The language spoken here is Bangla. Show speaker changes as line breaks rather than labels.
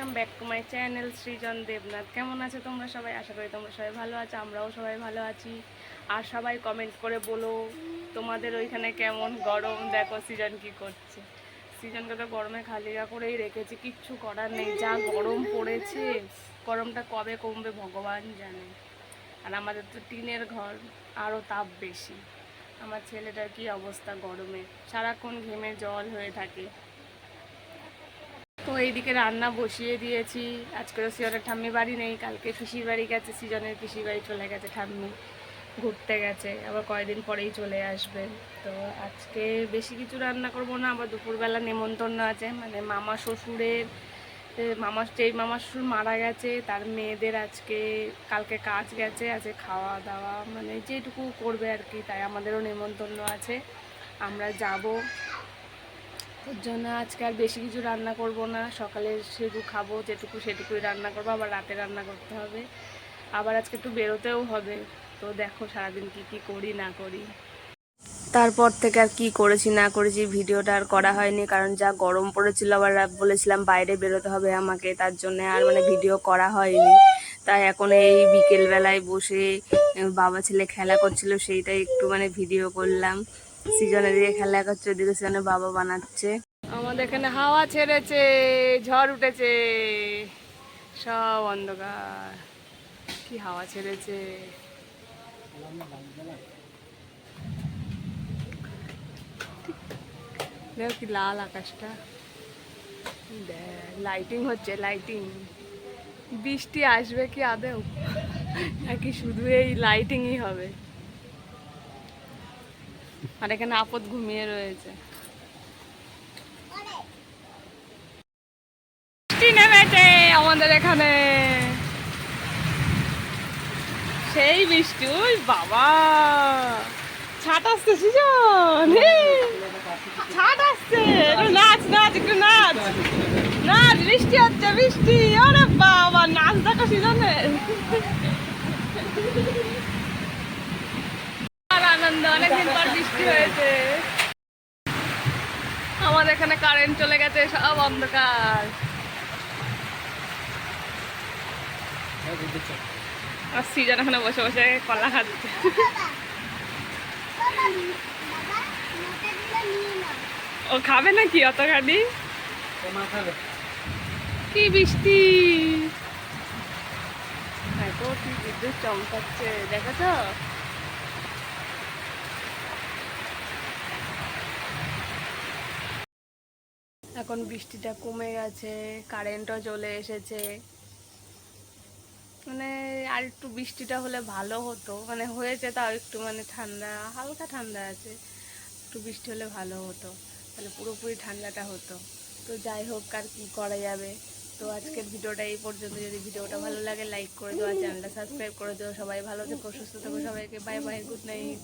Welcome back to my channel Srijan Debnath. কেমন আছো তোমরা সবাই? আশা করি তোমরা সবাই ভালো আছো, আমরাও সবাই ভালো আছি। আর সবাই কমেন্ট করে বলো তোমাদের ওইখানে কেমন গরম। দেখো সৃজন কি করছে। সৃজনকে তো গরমে খালিয়া করেই রেখেছি, কিচ্ছু করার নেই। যা গরম পড়েছে, গরমটা কবে কমবে ভগবান জানে। আর আমাদের তো টিনের ঘর, আরও তাপ বেশি। আমার ছেলেটার কি অবস্থা গরমে, সারাক্ষণ ঘেমে জল হয়ে থাকে। তো এইদিকে রান্না বসিয়ে দিয়েছি। আজকে তো সৃজনের ঠাম্মি বাড়ি নেই, কালকে পিসির বাড়ি গেছে, সৃজনের পিসির বাড়ি চলে গেছে ঠাম্মি, ঘুরতে গেছে, আবার কয়েকদিন পরেই চলে আসবে। তো আজকে বেশি কিছু রান্না করব না, আবার দুপুরবেলা নেমন্তন্ন আছে, মানে মামা শ্বশুরের। যেই মামা শ্বশুর মারা গেছে তার মেয়েদের আজকে কালকে কাজ গেছে, আজকে খাওয়া দাওয়া মানে যেটুকু করবে আর কি, তাই আমাদেরও নেমন্তন্ন আছে, আমরা যাব। ওর জন্য আজকে আর বেশি কিছু রান্না করব না, সকালে সেটুকু খাবো, যেটুকু সেটুকুই রান্না করবো, আবার রাতে রান্না করতে হবে, আবার আজকে একটু বেরোতেও হবে। তো দেখো সারাদিন কি কি করি না করি। তারপর থেকে আর কি করেছি না করেছি ভিডিওটা আর করা হয়নি, কারণ যা গরম পড়েছিল, আবার বলেছিলাম বাইরে বেরোতে হবে আমাকে, তার জন্য আর মানে ভিডিও করা হয়নি। তাই এখন এই বিকেল বেলায় বসে বাবা ছেলে খেলা করছিল, সেইটাই একটু মানে ভিডিও করলাম। সৃজনের দিকে খেলা করছে, ওদিকে সৃজনের বাবা বানাচ্ছে। আমাদের এখানে হাওয়া ছেড়েছে, ঝড় উঠেছে, সব অন্ধকার। কি হাওয়া ছেড়েছে, দেখো কি লাল আকাশটা, লাইটিং হচ্ছে, লাইটিং। বৃষ্টি আসবে কি আদৌ, নাকি শুধু এই লাইটিংই হবে? আর এখানে আপদ ঘুমিয়ে রয়েছে। বৃষ্টি নেমেছে আমাদের এখানে, সেই বৃষ্টি। ওই বাবা, ছাট আসছে সৃজন, ছাট আসছে, একটু নাচ নাচ, একটু নাচ নাচ, বৃষ্টি হচ্ছে বৃষ্টি। ওরে বাবা, নাচ দেখো সৃজনের, আর আনন্দ, অনেকদিন পর বৃষ্টি হয়েছে। আমাদের এখানে কারেন্ট চলে গেছে, সব অন্ধকার। আর সৃজন এখানে বসে বসে কলা খাচ্ছে। ও খাবে নাকি অতখানি? কি বৃষ্টি, দেখো কি বিদ্যুৎ চমকাচ্ছে, দেখেছ? এখন বৃষ্টিটা কমে গেছে, কারেন্টও চলে এসেছে। মানে আর একটু বৃষ্টিটা হলে ভালো হতো, মানে হয়েছে তাও একটু মানে ঠান্ডা, হালকা ঠান্ডা আছে, একটু বৃষ্টি হলে ভালো হতো, তাহলে পুরোপুরি ঠান্ডাটা হতো। তো যাই হোক, আর কি করা যাবে। তো আজকের ভিডিওটা এই পর্যন্ত। যদি ভিডিওটা ভালো লাগে লাইক করে দেওয়া, চ্যানেলটা সাবস্ক্রাইব করে দেওয়া। সবাই ভালো থেকো, সুস্থ থেকো, সবাইকে বাই বাই, গুড নাইট।